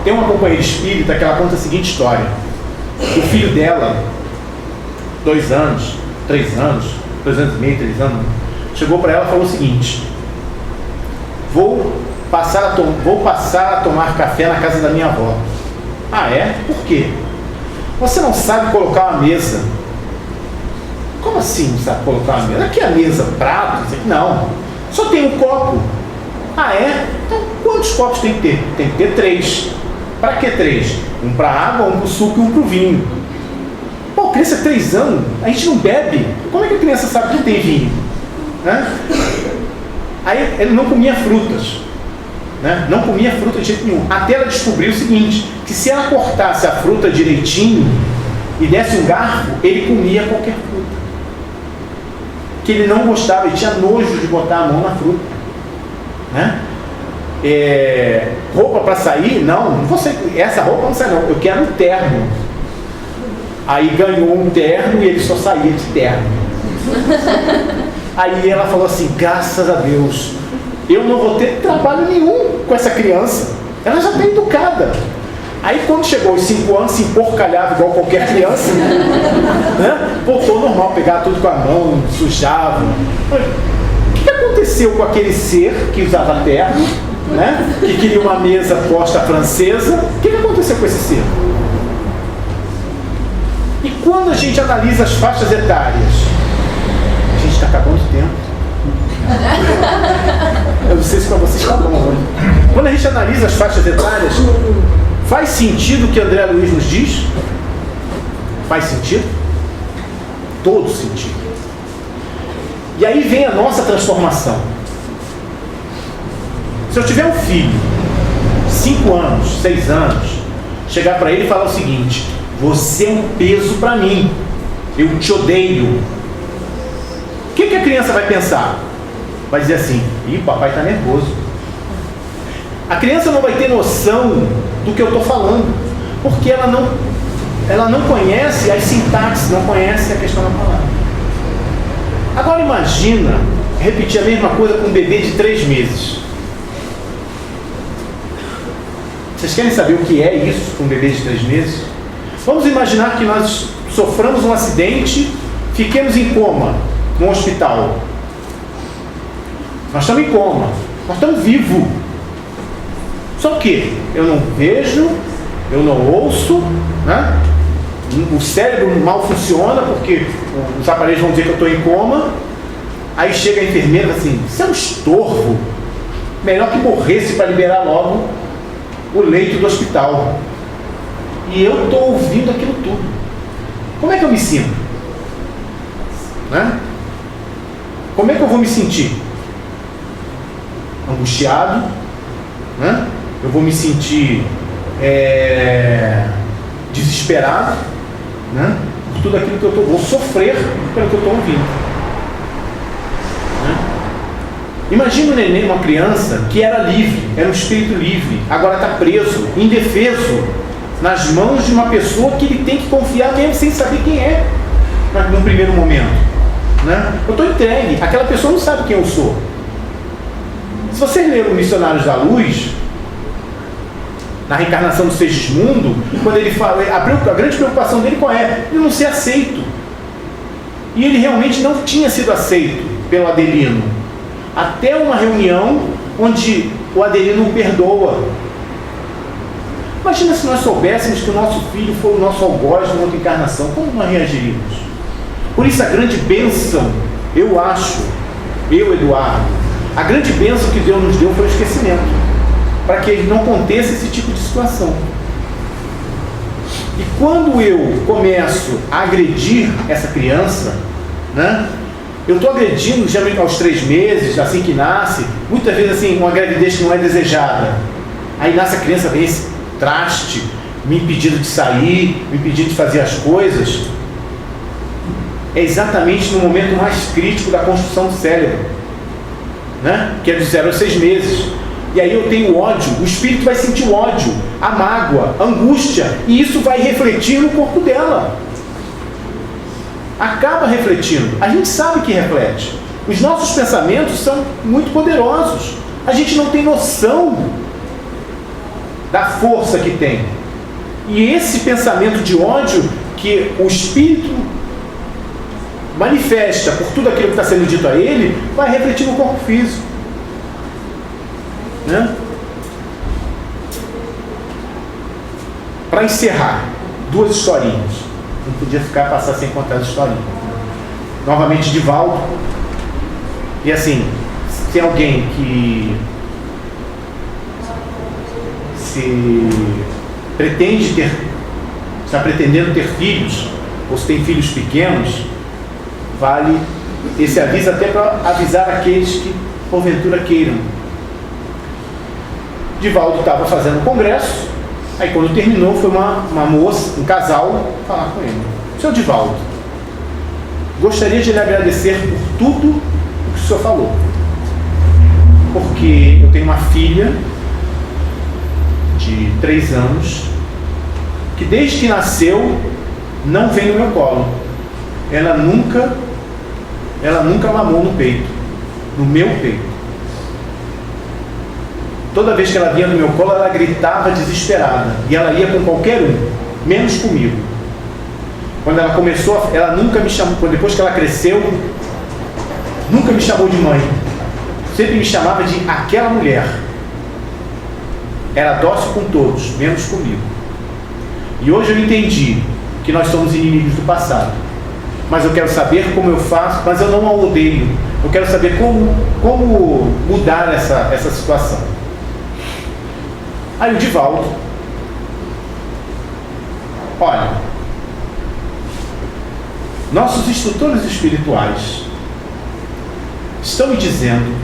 Tem uma companheira espírita que ela conta a seguinte história. O filho dela, 2 anos, 3 anos, 2 anos e meio, 3 anos, chegou para ela e falou o seguinte: vou passar a tomar café na casa da minha avó. Ah, é? Por quê? Você não sabe colocar uma mesa. Como assim não sabe colocar uma mesa? Aqui a mesa, prato? Não, só tem um copo. Ah, é? Então quantos copos tem que ter? Tem que ter 3. Para que 3? Um para água, um para o suco e um para o vinho. Pô, criança 3 anos, a gente não bebe. Como é que a criança sabe que não tem vinho? Né? Aí ele não comia frutas. Né? Não comia fruta de jeito nenhum. Até ela descobriu o seguinte, que se ela cortasse a fruta direitinho e desse um garfo, ele comia qualquer fruta. Que ele não gostava, ele tinha nojo de botar a mão na fruta. Né? Roupa para sair? Não, essa roupa não sai não, eu quero um terno. Aí ganhou um terno e ele só saía de terno. Aí ela falou assim, graças a Deus, eu não vou ter trabalho nenhum com essa criança, ela já está educada. Aí quando chegou aos 5 anos, se emporcalhava igual qualquer criança, né? Voltou normal, pegava tudo com a mão, sujava. O que aconteceu com aquele ser que usava terno, né? Que queria uma mesa posta francesa? O que aconteceu com esse ser? E quando a gente analisa as faixas etárias, a gente está acabando de tempo. Eu não sei se para vocês está bom hoje. Quando a gente analisa as faixas etárias, faz sentido o que André Luiz nos diz? Faz sentido? Todo sentido. E aí vem a nossa transformação. Se eu tiver um filho, 5 anos, 6 anos, chegar para ele e falar o seguinte: você é um peso para mim, eu te odeio. O que a criança vai pensar? Vai dizer assim: ih, papai está nervoso. A criança não vai ter noção do que eu estou falando, porque ela não conhece as sintaxes, não conhece a questão da palavra. Agora imagina repetir a mesma coisa com um bebê de 3 meses. Vocês querem saber o que é isso com um bebê de 3 meses? Vamos imaginar que nós soframos um acidente, fiquemos em coma no hospital. Nós estamos em coma, nós estamos vivos. Só que eu não vejo, eu não ouço, né? O cérebro mal funciona porque os aparelhos vão dizer que eu estou em coma. Aí chega a enfermeira e fala assim: isso é um estorvo, melhor que morresse para liberar logo o leito do hospital. E eu estou ouvindo aquilo tudo. Como é que eu me sinto? Né? Como é que eu vou me sentir? Angustiado, né? Eu vou me sentir desesperado, né? Por tudo aquilo que eu vou sofrer pelo que eu estou ouvindo. Né? Imagina um neném, uma criança que era livre, era um espírito livre, agora está preso, indefeso, nas mãos de uma pessoa que ele tem que confiar mesmo sem saber quem é, no primeiro momento. Né? Eu estou entregue, aquela pessoa não sabe quem eu sou. Se vocês leram Missionários da Luz, na reencarnação do Segismundo, quando ele fala, a grande preocupação dele qual é? Ele não ser aceito. E ele realmente não tinha sido aceito pelo Adelino. até uma reunião onde o Adelino o perdoa. Imagina se nós soubéssemos que o nosso filho foi o nosso algoz numa outra encarnação, como nós reagiríamos? Por isso a grande bênção, eu acho, Eduardo, a grande bênção que Deus nos deu foi o esquecimento, para que não aconteça esse tipo de situação. E quando eu começo a agredir essa criança, né, eu estou agredindo já aos 3 meses, assim que nasce, muitas vezes assim, uma gravidez que não é desejada. Aí nasce a criança, vem esse traste, me impedindo de sair, me impedindo de fazer as coisas. É exatamente no momento mais crítico da construção do cérebro, né? Que é do 0 a 6 meses. E aí eu tenho ódio, o espírito vai sentir o ódio, a mágoa, a angústia, e isso vai refletir no corpo dela. Acaba refletindo. A gente sabe que reflete. Os nossos pensamentos são muito poderosos. A gente não tem noção da força que tem. E esse pensamento de ódio que o espírito manifesta por tudo aquilo que está sendo dito a ele, vai refletir no corpo físico, né? Para encerrar, 2 historinhas. Não podia passar sem contar as historinhas. Novamente, Divaldo. E assim, se tem alguém que está pretendendo ter filhos, ou se tem filhos pequenos, vale esse aviso até para avisar aqueles que porventura queiram. Divaldo estava fazendo um congresso, aí quando terminou foi uma moça, um casal, falar com ele: Seu Divaldo, gostaria de lhe agradecer por tudo o que o senhor falou, porque eu tenho uma filha de 3 anos que desde que nasceu não vem no meu colo. Ela nunca mamou no peito, no meu peito. Toda vez que ela vinha no meu colo, ela gritava desesperada, e ela ia com qualquer um, menos comigo. Quando ela começou, ela nunca me chamou, depois que ela cresceu, nunca me chamou de mãe, sempre me chamava de aquela mulher. Era dócil com todos, menos comigo. E hoje eu entendi que nós somos inimigos do passado, mas eu quero saber como eu faço, mas eu não a odeio. Eu quero saber como mudar essa situação. Aí o Divaldo: olha, nossos instrutores espirituais estão me dizendo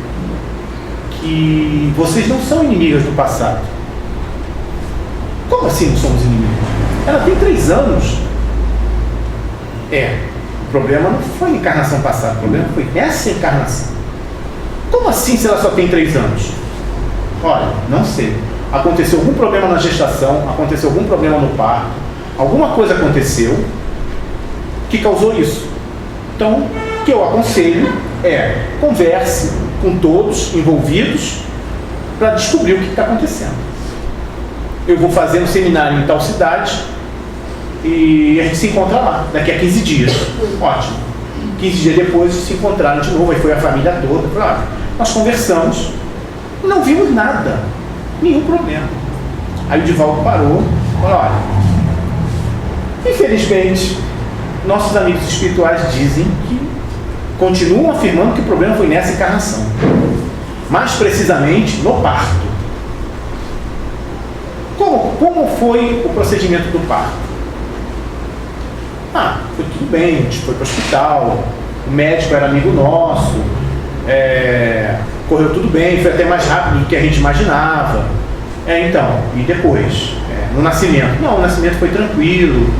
que vocês não são inimigas do passado. Como assim não somos inimigos? Ela tem 3 anos. O problema não foi a encarnação passada, o problema foi essa encarnação. Como assim se ela só tem 3 anos? Olha, não sei. Aconteceu algum problema na gestação, aconteceu algum problema no parto, alguma coisa aconteceu que causou isso. Então, o que eu aconselho é: converse com todos envolvidos para descobrir o que está acontecendo. Eu vou fazer um seminário em tal cidade e a gente se encontra lá, daqui a 15 dias. Ótimo. 15 dias depois se encontraram de novo, aí foi a família toda. Falei: nós conversamos, não vimos nada, nenhum problema. Aí o Divaldo parou e falou: olha, infelizmente, nossos amigos espirituais dizem que continuam afirmando que o problema foi nessa encarnação, mais precisamente no parto. Como foi o procedimento do parto? Foi tudo bem, a gente foi para o hospital, o médico era amigo nosso, correu tudo bem, foi até mais rápido do que a gente imaginava. Então, e depois? No nascimento? Não, o nascimento foi tranquilo.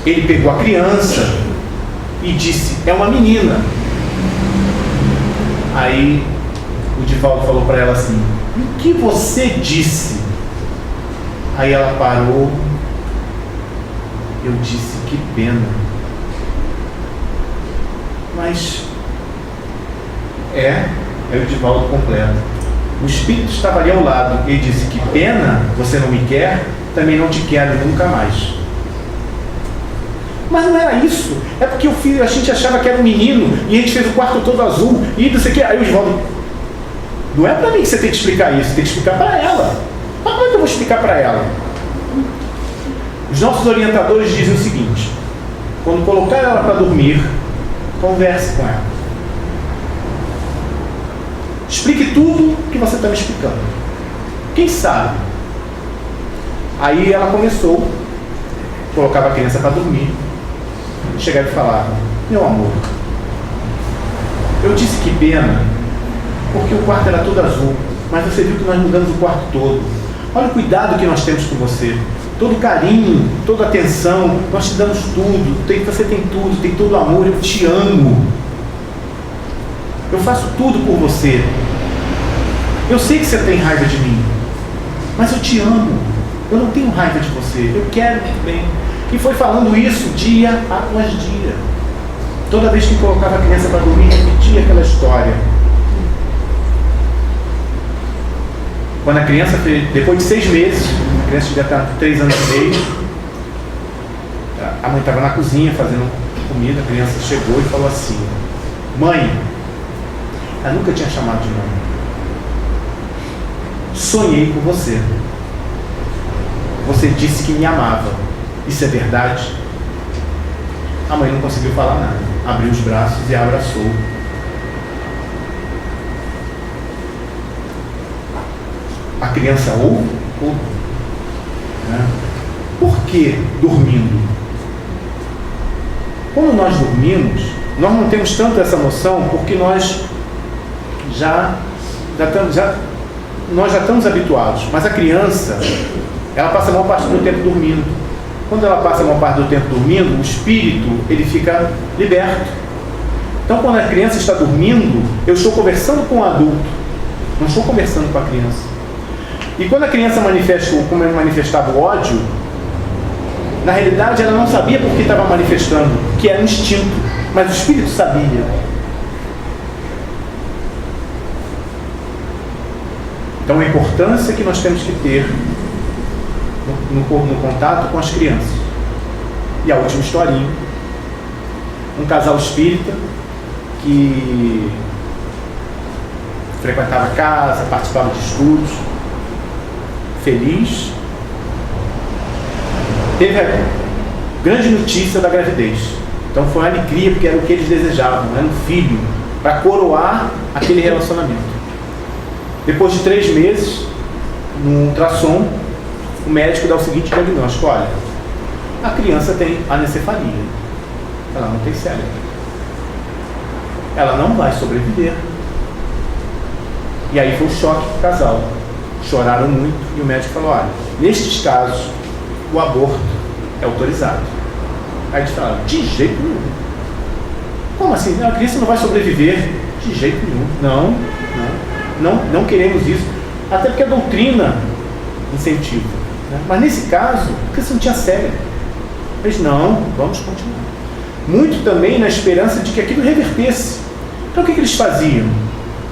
Ele pegou a criança e disse: é uma menina. Aí o Divaldo falou para ela assim: o que você disse? Aí ela parou. Eu disse: que pena. Mas aí o Divaldo completa: o espírito estava ali ao lado. Ele disse: que pena, você não me quer, também não te quero nunca mais. Mas não era isso. É porque o filho, a gente achava que era um menino e a gente fez o quarto todo azul e não sei o que. Aí o Oswaldo, não é para mim que você tem que explicar isso, tem que explicar para ela. Mas como é que eu vou explicar para ela? Os nossos orientadores dizem o seguinte: quando colocar ela para dormir, converse com ela. Explique tudo que você está me explicando. Quem sabe? Aí ela começou, colocava a criança para dormir, chegava e falava: meu amor, eu disse que pena, porque o quarto era todo azul, mas você viu que nós mudamos o quarto todo. Olha o cuidado que nós temos com você, todo carinho, toda atenção, nós te damos tudo, você tem tudo, tem todo o amor, eu te amo. Eu faço tudo por você. Eu sei que você tem raiva de mim, mas eu te amo. Eu não tenho raiva de você, eu quero muito bem. E foi falando isso dia após dia. Toda vez que colocava a criança para dormir, repetia aquela história. Quando a criança fez, depois de 6 meses, a criança devia estar 3 anos e meio, a mãe estava na cozinha fazendo comida, a criança chegou e falou assim: mãe, ela nunca tinha chamado de mãe, sonhei com você. Você disse que me amava. Isso é verdade? A mãe não conseguiu falar nada. Abriu os braços e a abraçou. A criança ouve? Né? Por que dormindo? Quando nós dormimos, nós não temos tanto essa noção porque nós já estamos habituados. Mas a criança, ela passa a maior parte do tempo dormindo. Quando ela passa a maior parte do tempo dormindo, o espírito, ele fica liberto. Então, quando a criança está dormindo, eu estou conversando com o adulto, não estou conversando com a criança. E quando a criança manifestava o ódio, na realidade ela não sabia por que estava manifestando, que era um instinto, mas o espírito sabia. Então, a importância que nós temos que ter no contato com as crianças. E a última historinha: um casal espírita que frequentava a casa, participava de estudos, feliz, teve a grande notícia da gravidez. Então foi uma alegria, porque era o que eles desejavam, era um filho para coroar aquele relacionamento. Depois de 3 meses, no ultrassom, o médico dá o seguinte diagnóstico: olha, a criança tem anencefalia, ela não tem cérebro, ela não vai sobreviver. E aí foi o choque para o casal, choraram muito e o médico falou: olha, nestes casos o aborto é autorizado. Aí eles falaram: de jeito nenhum. Como assim? A criança não vai sobreviver? De jeito nenhum. Não queremos isso, até porque a doutrina incentiva. Mas nesse caso, a criança não tinha cérebro. Eles: não, vamos continuar. Muito também na esperança de que aquilo revertesse. Então o que eles faziam?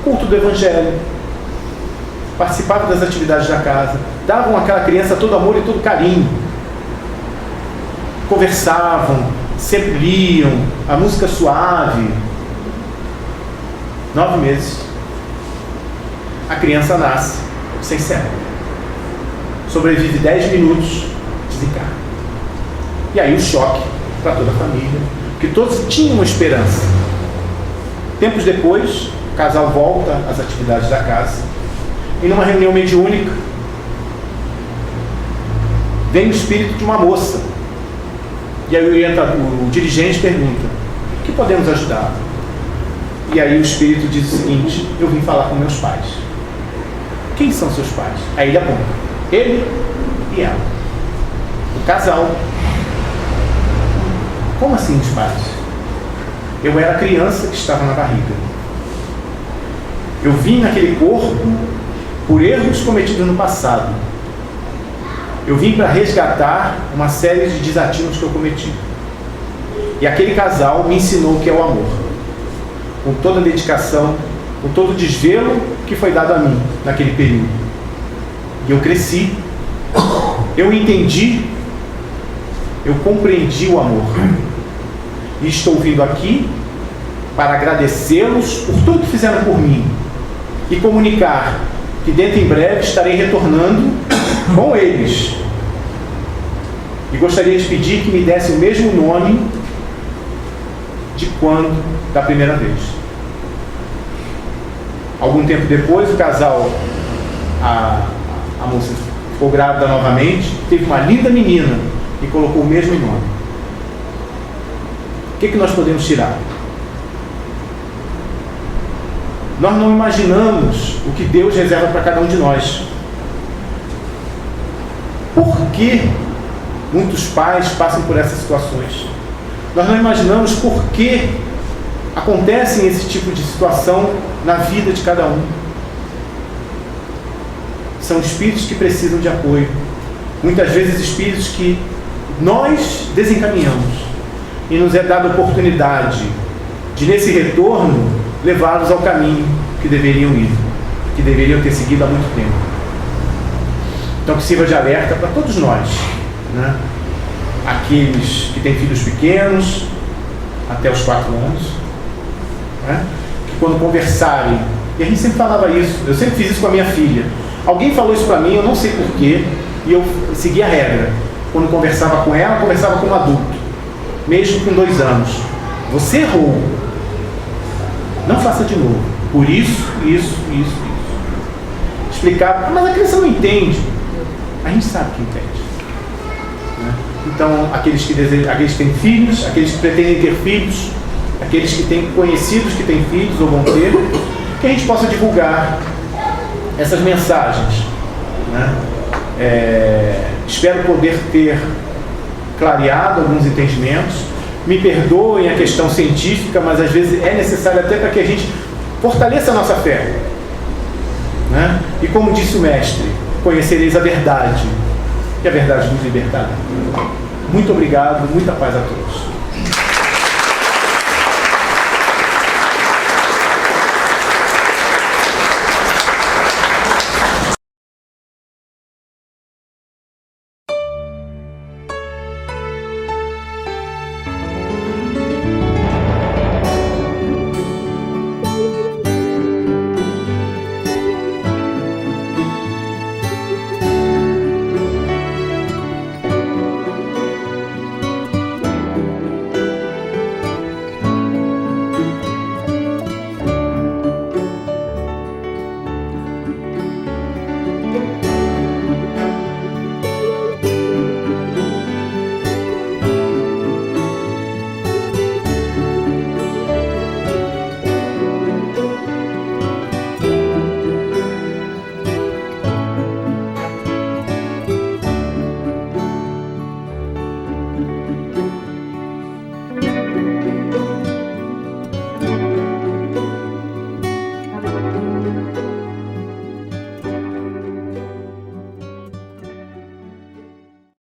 Culto do Evangelho, participavam das atividades da casa, davam àquela criança todo amor e todo carinho, conversavam, sempre liam, a música suave. 9 meses, a criança nasce sem cérebro, sobrevive 10 minutos, desencarna. E aí o choque para toda a família, porque todos tinham uma esperança. Tempos depois, o casal volta às atividades da casa, e numa reunião mediúnica vem o espírito de uma moça, e aí o dirigente pergunta: o que podemos ajudar? E aí o espírito diz o seguinte: eu vim falar com meus pais. Quem são seus pais? Aí ele aponta: ele e ela, o casal. Como assim os pais? Eu era a criança que estava na barriga. Eu vim naquele corpo por erros cometidos no passado. Eu vim para resgatar uma série de desatinos que eu cometi. E aquele casal me ensinou o que é o amor, com toda a dedicação, com todo o desvelo que foi dado a mim naquele período. E eu cresci, eu entendi, eu compreendi o amor. E estou vindo aqui para agradecê-los por tudo que fizeram por mim e comunicar que dentro em breve estarei retornando com eles. E gostaria de pedir que me desse o mesmo nome de quando da primeira vez. Algum tempo depois, o casal, a moça ficou grávida novamente, teve uma linda menina e colocou o mesmo nome. O que nós podemos tirar? Nós não imaginamos o que Deus reserva para cada um de nós. Por que muitos pais passam por essas situações? Nós não imaginamos por que acontecem esse tipo de situação na vida de cada um. São espíritos que precisam de apoio. Muitas vezes espíritos que nós desencaminhamos. E nos é dada a oportunidade de, nesse retorno, levá-los ao caminho que deveriam ir, que deveriam ter seguido há muito tempo. Então, que sirva de alerta para todos nós, né? Aqueles que têm filhos pequenos, até os 4 anos, né? Que quando conversarem, e a gente sempre falava isso, eu sempre fiz isso com a minha filha. Alguém falou isso para mim, eu não sei porquê, e eu segui a regra. Quando conversava com ela, conversava com um adulto, mesmo com 2 anos. Você errou. Não faça de novo. Por isso. Explicar, mas a criança não entende. A gente sabe que entende. Né? Então, aqueles que têm filhos, aqueles que pretendem ter filhos, aqueles que têm conhecidos que têm filhos ou vão ter, que a gente possa divulgar essas mensagens. Né? Espero poder ter clareado alguns entendimentos. Me perdoem a questão científica, mas às vezes é necessário até para que a gente fortaleça a nossa fé. Né? E como disse o mestre, conhecereis a verdade, e a verdade nos libertará. Muito obrigado, muita paz a todos.